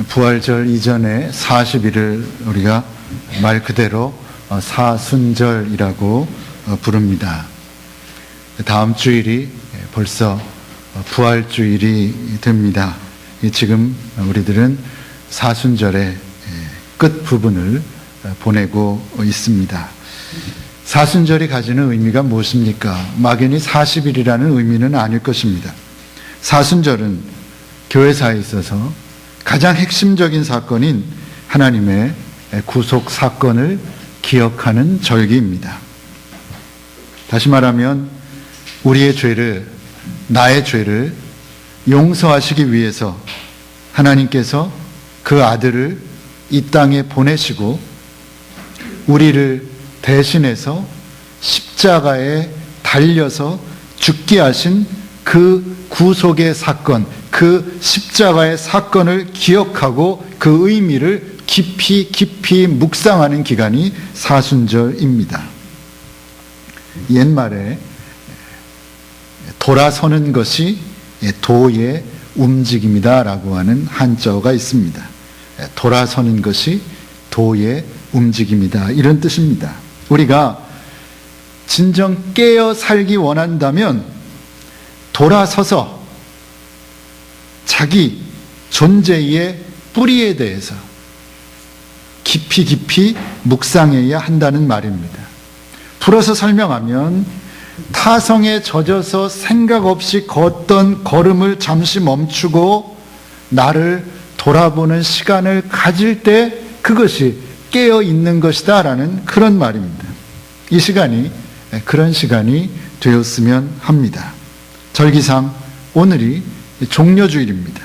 부활절 이전에 40일을 우리가 말 그대로 사순절이라고 부릅니다. 다음 주일이 벌써 부활주일이 됩니다. 지금 우리들은 사순절의 끝부분을 보내고 있습니다. 사순절이 가지는 의미가 무엇입니까? 막연히 40일이라는 의미는 아닐 것입니다. 사순절은 교회사에 있어서 가장 핵심적인 사건인 하나님의 구속 사건을 기억하는 절기입니다. 다시 말하면 우리의 죄를, 나의 죄를 용서하시기 위해서 하나님께서 그 아들을 이 땅에 보내시고 우리를 대신해서 십자가에 달려서 죽게 하신 그 구속의 사건, 그 십자가의 사건을 기억하고 그 의미를 깊이 묵상하는 기간이 사순절입니다. 옛말에 돌아서는 것이 도의 움직임이다 라고 하는 한자어가 있습니다. 돌아서는 것이 도의 움직임이다, 이런 뜻입니다. 우리가 진정 깨어 살기 원한다면 돌아서서 자기 존재의 뿌리에 대해서 깊이 묵상해야 한다는 말입니다. 풀어서 설명하면 타성에 젖어서 생각 없이 걷던 걸음을 잠시 멈추고 나를 돌아보는 시간을 가질 때 그것이 깨어 있는 것이다 라는 그런 말입니다. 이 시간이 그런 시간이 되었으면 합니다. 절기상 오늘이 종려주일입니다.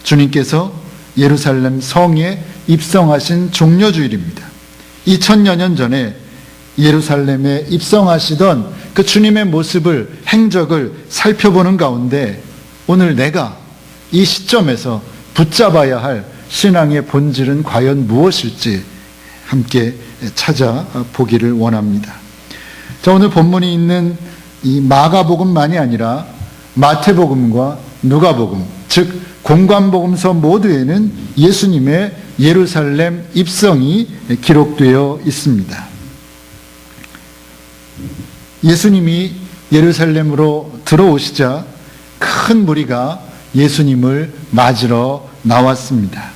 주님께서 예루살렘 성에 입성하신 종려주일입니다. 2000여 년 전에 예루살렘에 입성하시던 그 주님의 모습을, 행적을 살펴보는 가운데 오늘 내가 이 시점에서 붙잡아야 할 신앙의 본질은 과연 무엇일지 함께 찾아보기를 원합니다. 자, 오늘 본문이 있는 이 마가복음만이 아니라 마태복음과 누가복음, 즉 공관복음서 모두에는 예수님의 예루살렘 입성이 기록되어 있습니다. 예수님이 예루살렘으로 들어오시자 큰 무리가 예수님을 맞으러 나왔습니다.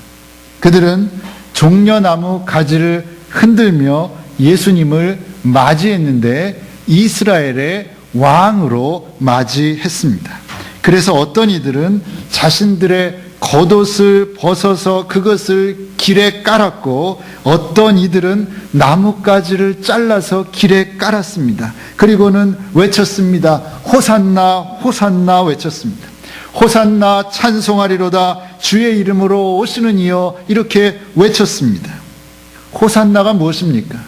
그들은 종려나무 가지를 흔들며 예수님을 맞이했는데 이스라엘의 왕으로 맞이했습니다. 그래서 어떤 이들은 자신들의 겉옷을 벗어서 그것을 길에 깔았고 어떤 이들은 나뭇가지를 잘라서 길에 깔았습니다. 그리고는 외쳤습니다. 호산나 호산나 외쳤습니다. 호산나 찬송하리로다 주의 이름으로 오시는 이여, 이렇게 외쳤습니다. 호산나가 무엇입니까?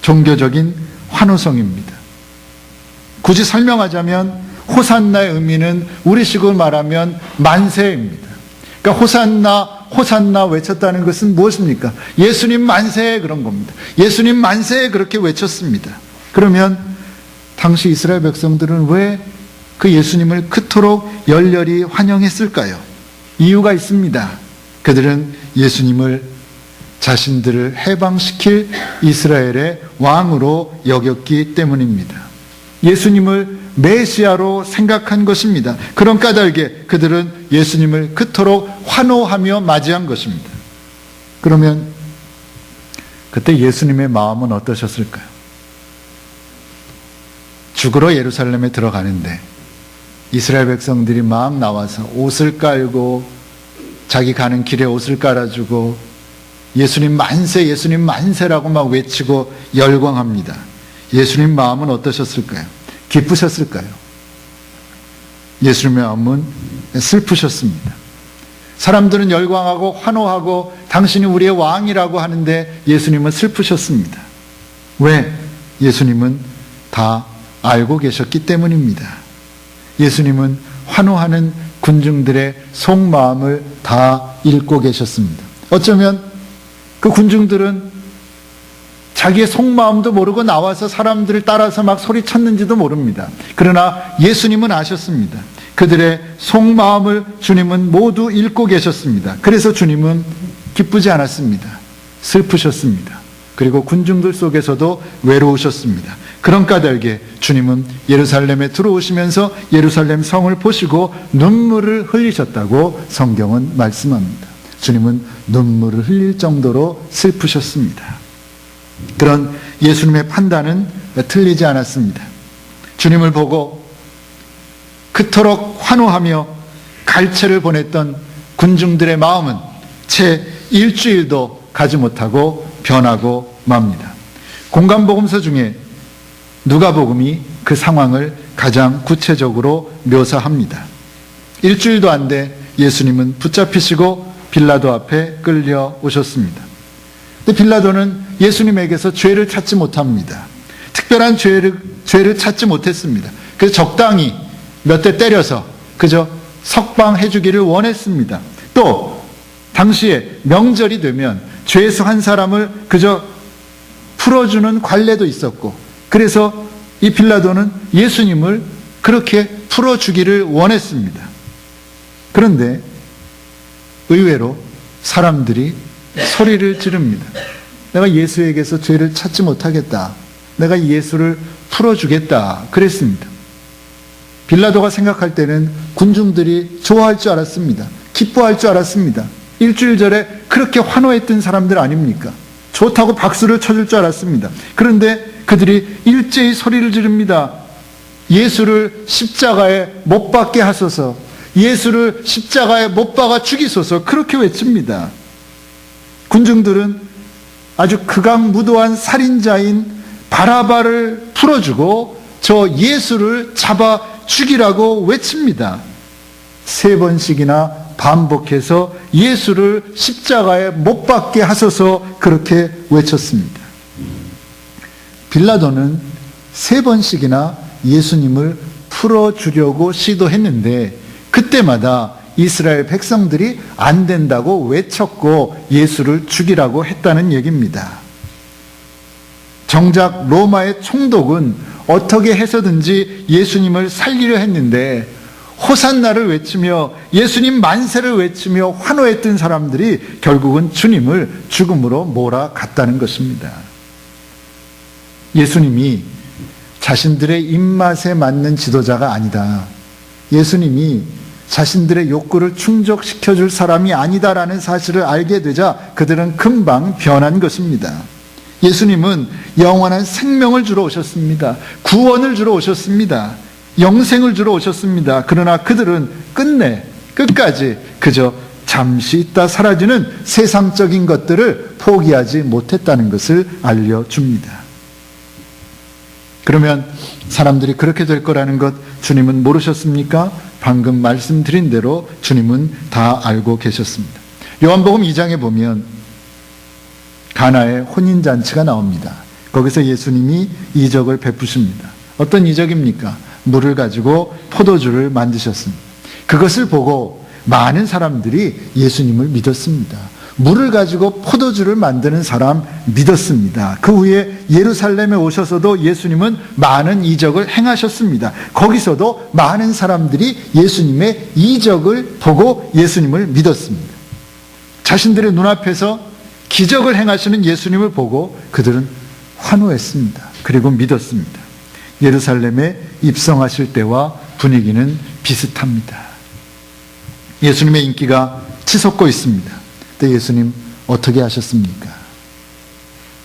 종교적인 환호성입니다. 굳이 설명하자면 호산나의 의미는 우리식으로 말하면 만세입니다. 그러니까 호산나 호산나 외쳤다는 것은 무엇입니까? 예수님 만세, 그런 겁니다. 예수님 만세, 그렇게 외쳤습니다. 그러면 당시 이스라엘 백성들은 왜 그 예수님을 그토록 열렬히 환영했을까요? 이유가 있습니다. 그들은 예수님을 자신들을 해방시킬 이스라엘의 왕으로 여겼기 때문입니다. 예수님을 메시아로 생각한 것입니다. 그런 까닭에 그들은 예수님을 그토록 환호하며 맞이한 것입니다. 그러면 그때 예수님의 마음은 어떠셨을까요? 죽으러 예루살렘에 들어가는데 이스라엘 백성들이 막 나와서 옷을 깔고 자기 가는 길에 옷을 깔아주고 예수님 만세, 예수님 만세라고 막 외치고 열광합니다. 예수님 마음은 어떠셨을까요? 기쁘셨을까요? 예수님의 마음은 슬프셨습니다. 사람들은 열광하고 환호하고 당신이 우리의 왕이라고 하는데 예수님은 슬프셨습니다. 왜? 예수님은 다 알고 계셨기 때문입니다. 예수님은 환호하는 군중들의 속마음을 다 읽고 계셨습니다. 어쩌면 그 군중들은 자기의 속마음도 모르고 나와서 사람들을 따라서 막 소리쳤는지도 모릅니다. 그러나 예수님은 아셨습니다. 그들의 속마음을 주님은 모두 읽고 계셨습니다. 그래서 주님은 기쁘지 않았습니다. 슬프셨습니다. 그리고 군중들 속에서도 외로우셨습니다. 그런 까닭에 주님은 예루살렘에 들어오시면서 예루살렘 성을 보시고 눈물을 흘리셨다고 성경은 말씀합니다. 주님은 눈물을 흘릴 정도로 슬프셨습니다. 그런 예수님의 판단은 틀리지 않았습니다. 주님을 보고 그토록 환호하며 갈채를 보냈던 군중들의 마음은 채 일주일도 가지 못하고 변하고 맙니다. 공간복음서 중에 누가복음이 그 상황을 가장 구체적으로 묘사합니다. 일주일도 안 돼 예수님은 붙잡히시고 빌라도 앞에 끌려오셨습니다. 근데 빌라도는 예수님에게서 죄를 찾지 못합니다. 특별한 죄를 찾지 못했습니다. 그래서 적당히 몇 대 때려서 그저 석방해 주기를 원했습니다. 또 당시에 명절이 되면 죄수 한 사람을 그저 풀어주는 관례도 있었고, 그래서 이 빌라도는 예수님을 그렇게 풀어주기를 원했습니다. 그런데 의외로 사람들이 소리를 지릅니다. 내가 예수에게서 죄를 찾지 못하겠다. 내가 예수를 풀어주겠다. 그랬습니다. 빌라도가 생각할 때는 군중들이 좋아할 줄 알았습니다. 기뻐할 줄 알았습니다. 일주일 전에 그렇게 환호했던 사람들 아닙니까? 좋다고 박수를 쳐줄 줄 알았습니다. 그런데 그들이 일제히 소리를 지릅니다. 예수를 십자가에 못 박게 하소서, 예수를 십자가에 못 박아 죽이소서, 그렇게 외칩니다. 군중들은 아주 극악무도한 살인자인 바라바를 풀어주고 저 예수를 잡아 죽이라고 외칩니다. 3번씩이나 반복해서 예수를 십자가에 못 박게 하소서 그렇게 외쳤습니다. 빌라도는 3번씩이나 예수님을 풀어주려고 시도했는데 그때마다 이스라엘 백성들이 안 된다고 외쳤고 예수를 죽이라고 했다는 얘기입니다. 정작 로마의 총독은 어떻게 해서든지 예수님을 살리려 했는데 호산나를 외치며 예수님 만세를 외치며 환호했던 사람들이 결국은 주님을 죽음으로 몰아갔다는 것입니다. 예수님이 자신들의 입맛에 맞는 지도자가 아니다. 예수님이 자신들의 욕구를 충족시켜줄 사람이 아니다라는 사실을 알게 되자 그들은 금방 변한 것입니다. 예수님은 영원한 생명을 주러 오셨습니다. 구원을 주러 오셨습니다. 영생을 주러 오셨습니다. 그러나 그들은 끝까지 그저 잠시 있다 사라지는 세상적인 것들을 포기하지 못했다는 것을 알려줍니다. 그러면 사람들이 그렇게 될 거라는 것 주님은 모르셨습니까? 방금 말씀드린 대로 주님은 다 알고 계셨습니다. 요한복음 2장에 보면 가나의 혼인잔치가 나옵니다. 거기서 예수님이 이적을 베푸십니다. 어떤 이적입니까? 물을 가지고 포도주를 만드셨습니다. 그것을 보고 많은 사람들이 예수님을 믿었습니다. 물을 가지고 포도주를 만드는 사람 믿었습니다. 그 후에 예루살렘에 오셔서도 예수님은 많은 이적을 행하셨습니다. 거기서도 많은 사람들이 예수님의 이적을 보고 예수님을 믿었습니다. 자신들의 눈앞에서 기적을 행하시는 예수님을 보고 그들은 환호했습니다. 그리고 믿었습니다. 예루살렘에 입성하실 때와 분위기는 비슷합니다. 예수님의 인기가 치솟고 있습니다. 그때 예수님 어떻게 하셨습니까?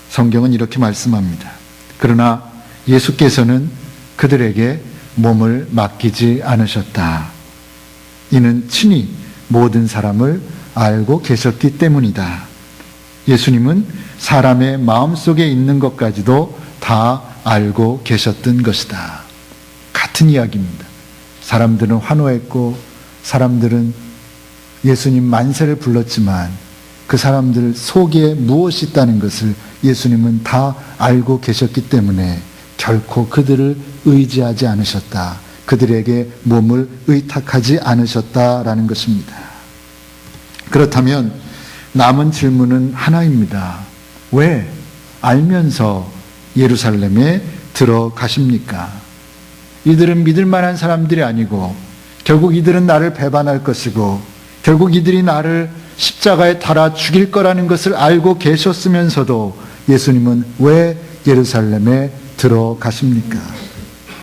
성경은 이렇게 말씀합니다. 그러나 예수께서는 그들에게 몸을 맡기지 않으셨다. 이는 친히 모든 사람을 알고 계셨기 때문이다. 예수님은 사람의 마음속에 있는 것까지도 다 알고 계셨던 것이다. 같은 이야기입니다. 사람들은 환호했고 사람들은 예수님 만세를 불렀지만 그 사람들 속에 무엇이 있다는 것을 예수님은 다 알고 계셨기 때문에 결코 그들을 의지하지 않으셨다. 그들에게 몸을 의탁하지 않으셨다라는 것입니다. 그렇다면 남은 질문은 하나입니다. 왜 알면서 예루살렘에 들어가십니까? 이들은 믿을 만한 사람들이 아니고 결국 이들은 나를 배반할 것이고 결국 이들이 나를 십자가에 달아 죽일 거라는 것을 알고 계셨으면서도 예수님은 왜 예루살렘에 들어가십니까?